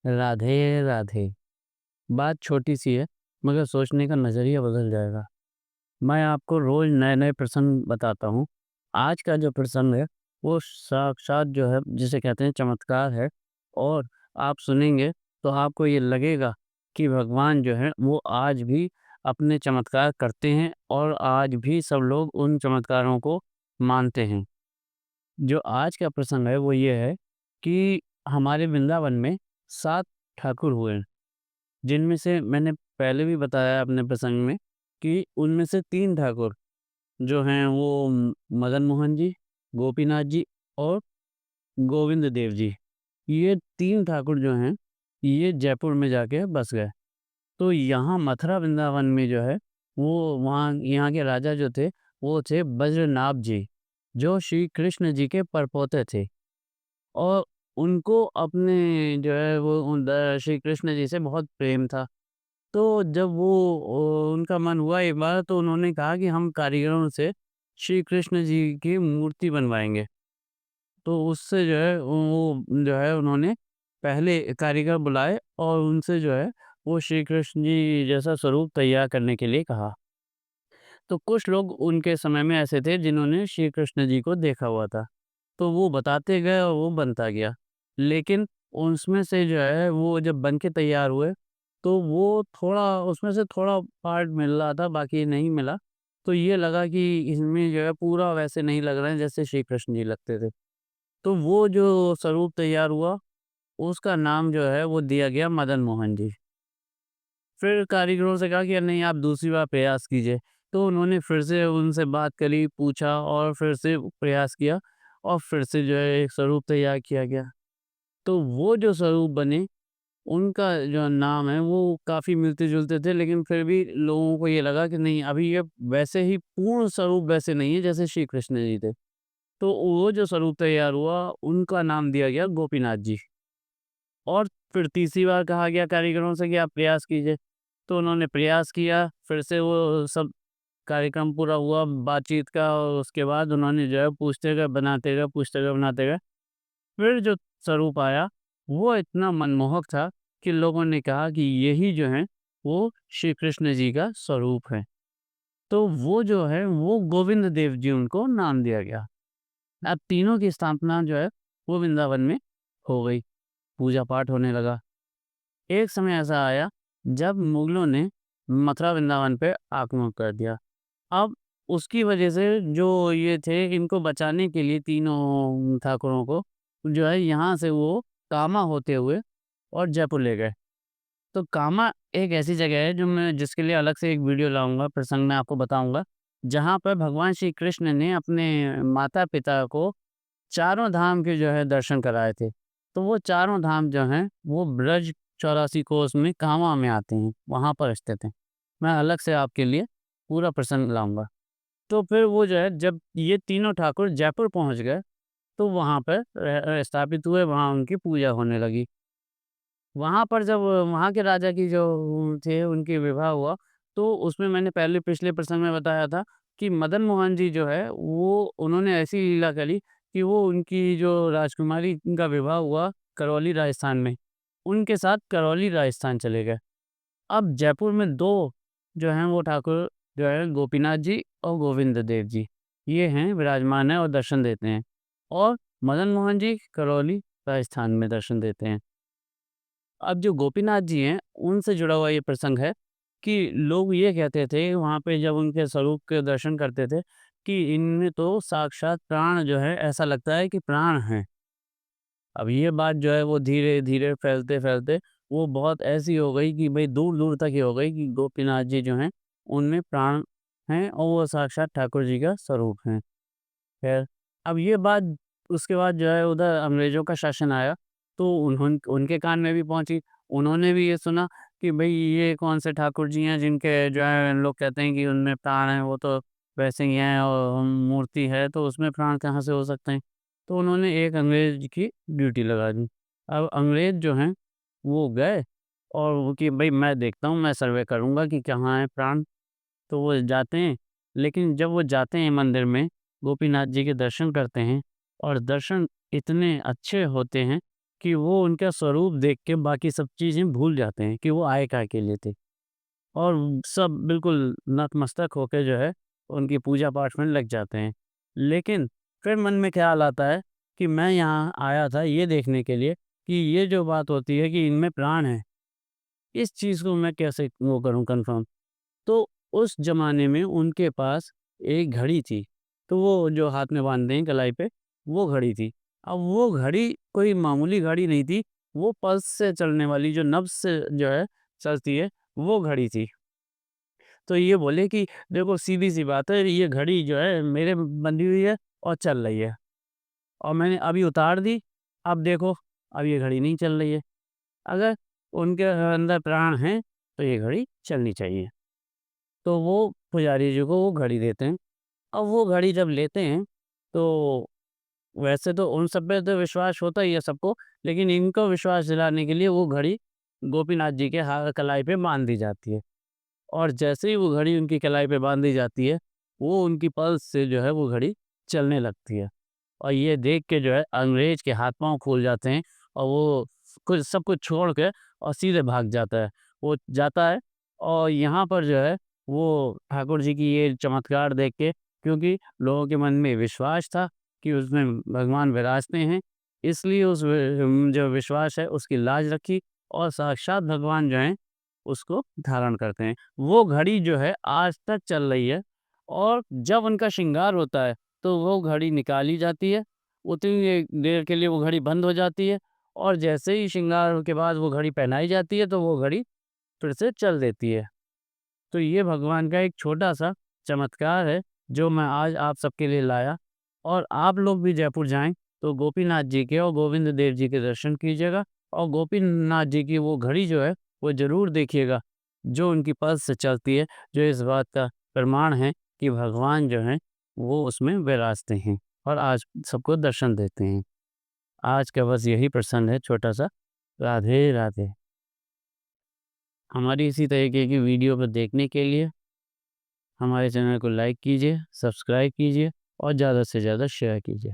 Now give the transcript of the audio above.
राधे राधे। बात छोटी सी है मगर सोचने का नज़रिया बदल जाएगा। मैं आपको रोज़ नए-नए प्रसंग बताता हूँ। आज का जो प्रसंग है वो साक्षात जो है जिसे कहते हैं चमत्कार है और आप सुनेंगे तो आपको ये लगेगा कि भगवान जो है वो आज भी अपने चमत्कार करते हैं और आज भी सब लोग उन चमत्कारों को मानते हैं। जो आज का प्रसंग है वो ये है कि हमारे वृंदावन में 7 ठाकुर हुए। जिनमें से मैंने पहले भी बताया अपने प्रसंग में कि उनमें से 3 ठाकुर जो हैं वो मदन मोहन जी, गोपीनाथ जी और गोविंद देव जी। ये 3 ठाकुर जो हैं, ये जयपुर में जाके बस गए। तो यहाँ मथुरा वृंदावन में जो है, वो वहाँ यहाँ के राजा जो थे, वो थे बज्रनाभ जी, जो श्री कृष्ण जी के परपोते थे। और उनको अपने जो है वो श्री कृष्ण जी से बहुत प्रेम था। तो जब वो उनका मन हुआ एक बार तो उन्होंने कहा कि हम कारीगरों से श्री कृष्ण जी की मूर्ति बनवाएँगे। तो उससे जो है वो जो है उन्होंने पहले कारीगर बुलाए और उनसे जो है वो श्री कृष्ण जी जैसा स्वरूप तैयार करने के लिए कहा। तो कुछ लोग उनके समय में ऐसे थे जिन्होंने श्री कृष्ण जी को देखा हुआ था। तो वो बताते गए और वो बनता गया। लेकिन उसमें से जो है वो जब बन के तैयार हुए, तो वो थोड़ा उसमें से थोड़ा पार्ट मिल रहा था, बाकी नहीं मिला। तो ये लगा कि इसमें जो है पूरा वैसे नहीं लग रहे हैं जैसे श्री कृष्ण जी लगते थे। तो वो जो स्वरूप तैयार हुआ, उसका नाम जो है वो दिया गया मदन मोहन जी। फिर कारीगरों से कहा कि नहीं आप दूसरी बार प्रयास कीजिए। तो उन्होंने फिर से उनसे बात करी, पूछा और फिर से प्रयास किया और फिर से जो है एक स्वरूप तैयार किया गया। तो वो जो स्वरूप बने, उनका जो नाम है वो काफ़ी मिलते-जुलते थे लेकिन फिर भी लोगों को ये लगा कि नहीं अभी ये वैसे ही पूर्ण स्वरूप वैसे नहीं है जैसे श्री कृष्ण जी थे। तो वो जो स्वरूप तैयार हुआ, उनका नाम दिया गया गोपीनाथ जी। और फिर तीसरी बार कहा गया कारीगरों से कि आप प्रयास कीजिए। तो उन्होंने प्रयास किया, फिर से वो सब कार्यक्रम पूरा हुआ बातचीत का और उसके बाद उन्होंने जो है पूछते गए, बनाते गए, पूछते गए, बनाते गए। फिर जो स्वरूप आया, वो इतना मनमोहक था कि लोगों ने कहा कि यही जो है, वो श्री कृष्ण जी का स्वरूप है। तो वो जो है, वो गोविंद देव जी उनको नाम दिया गया। अब तीनों की स्थापना जो है, वो वृंदावन में हो गई, पूजा-पाठ होने लगा। एक समय ऐसा आया जब मुगलों ने मथुरा वृंदावन पे आक्रमण कर दिया। अब उसकी वजह से जो ये थे इनको बचाने के लिए तीनों ठाकुरों को जो है यहाँ से वो कामा होते हुए और जयपुर ले गए। तो कामा एक ऐसी जगह है जो मैं जिसके लिए अलग से एक वीडियो लाऊँगा, प्रसंग में आपको बताऊँगा, जहाँ पर भगवान श्री कृष्ण ने अपने माता-पिता को चारों धाम के जो है दर्शन कराए थे। तो वो चारों धाम जो हैं वो ब्रज 84 कोस में कांवा में आते हैं, वहाँ पर स्थित हैं। मैं अलग से आपके लिए पूरा प्रसंग लाऊँगा। तो फिर वो जो है जब ये तीनों ठाकुर जयपुर पहुँच गए, तो वहाँ पर स्थापित हुए, वहाँ उनकी पूजा होने लगी। वहाँ पर जब वहाँ के राजा की जो थे उनकी विवाह हुआ, तो उसमें मैंने पहले पिछले प्रसंग में बताया था कि मदन मोहन जी जो है वो उन्होंने ऐसी लीला करी कि वो उनकी जो राजकुमारी का विवाह हुआ करौली राजस्थान में, उनके साथ करौली राजस्थान चले गए। अब जयपुर में 2 जो हैं वो ठाकुर जो है गोपीनाथ जी और गोविंद देव जी, ये हैं विराजमान हैं और दर्शन देते हैं। और मदन मोहन जी करौली राजस्थान में दर्शन देते हैं। अब जो गोपीनाथ जी हैं, उनसे जुड़ा हुआ ये प्रसंग है कि लोग ये कहते थे वहाँ पे जब उनके स्वरूप के दर्शन करते थे कि इनमें तो साक्षात प्राण जो है ऐसा लगता है कि प्राण हैं। अब ये बात जो है वो धीरे-धीरे फैलते-फैलते वो बहुत ऐसी हो गई कि भई दूर-दूर तक ये हो गई कि गोपीनाथ जी जो हैं, उनमें प्राण हैं और वो साक्षात ठाकुर जी का स्वरूप हैं। ख़ैर, अब ये बात उसके बाद जो है उधर अंग्रेज़ों का शासन आया, तो उनके कान में भी पहुँची। उन्होंने भी ये सुना कि भई ये कौन से ठाकुर जी हैं जिनके जो है लोग कहते हैं कि उनमें प्राण हैं, वो तो वैसे ही हैं और मूर्ति है तो उसमें प्राण कहाँ से हो सकते हैं? तो उन्होंने एक अंग्रेज़ की ड्यूटी लगा दी। अब अंग्रेज़ जो हैं, वो गए और वो कि भई मैं देखता हूँ, मैं सर्वे करूँगा कि कहाँ है प्राण। तो वो जाते हैं, लेकिन जब वो जाते हैं मंदिर में, गोपीनाथ जी के दर्शन करते हैं और दर्शन इतने अच्छे होते हैं कि वो उनका स्वरूप देख के बाकी सब चीज़ें भूल जाते हैं कि वो आए काहे के लिए थे। और सब बिल्कुल नतमस्तक होके जो है उनकी पूजा पाठ में लग जाते हैं। लेकिन फिर मन में ख़्याल आता है कि मैं यहाँ आया था ये देखने के लिए कि ये जो बात होती है कि इनमें प्राण है, इस चीज़ को मैं कैसे वो करूँ कन्फर्म। तो उस ज़माने में उनके पास एक घड़ी थी, तो वो जो हाथ में बाँधते हैं कलाई पे, वो घड़ी थी। अब वो घड़ी कोई मामूली घड़ी नहीं थी, वो पल्स से चलने वाली जो नब्ज़ से जो है चलती है, वो घड़ी थी। तो ये बोले कि देखो सीधी-सी बात है, ये घड़ी जो है मेरे बंधी हुई है और चल रही है और मैंने अभी उतार दी, अब देखो अब ये घड़ी नहीं चल रही है। अगर उनके अंदर प्राण हैं, तो ये घड़ी चलनी चाहिए। तो वो पुजारी जी को वो घड़ी देते हैं। अब वो घड़ी जब लेते हैं, तो वैसे तो उन सब पे तो विश्वास होता ही है सबको, लेकिन इनको विश्वास दिलाने के लिए वो घड़ी गोपीनाथ जी के कलाई पे बाँध दी जाती है। और जैसे ही वो घड़ी उनकी कलाई पे बाँध दी जाती है, वो उनकी पल्स से जो है वो घड़ी चलने लगती है। और ये देख के जो है अंग्रेज़ के हाथ-पाँव फूल जाते हैं और वो कुछ सब कुछ छोड़ के और सीधे भाग जाता है। वो जाता है और यहाँ पर जो है वो ठाकुर जी की ये चमत्कार देख के, क्योंकि लोगों के मन में विश्वास था कि उसमें भगवान विराजते हैं, इसलिए जो विश्वास है उसकी लाज रखी और साक्षात भगवान जो हैं उसको धारण करते हैं। वो घड़ी जो है आज तक चल रही है और जब उनका श्रृंगार होता है, तो वो घड़ी निकाली जाती है, उतनी देर के लिए वो घड़ी बंद हो जाती है और जैसे ही श्रृंगार के बाद वो घड़ी पहनाई जाती है, तो वो घड़ी फिर से चल देती है। तो ये भगवान का एक छोटा-सा चमत्कार है, जो मैं आज आप सबके लिए लाया और आप लोग भी जयपुर जाएँ, तो गोपीनाथ जी के और गोविंद देव जी के दर्शन कीजिएगा और गोपीनाथ जी की वो घड़ी जो है, वो ज़रूर देखिएगा, जो उनकी पल्स से चलती है, जो इस बात का प्रमाण है कि भगवान जो हैं, वो उसमें विराजते हैं और आज सबको दर्शन देते हैं। आज का बस यही प्रसंग है छोटा-सा। राधे, राधे। हमारी इसी तरीके की वीडियो को देखने के लिए हमारे चैनल को लाइक कीजिए, सब्सक्राइब कीजिए और ज़्यादा से ज़्यादा शेयर कीजिए।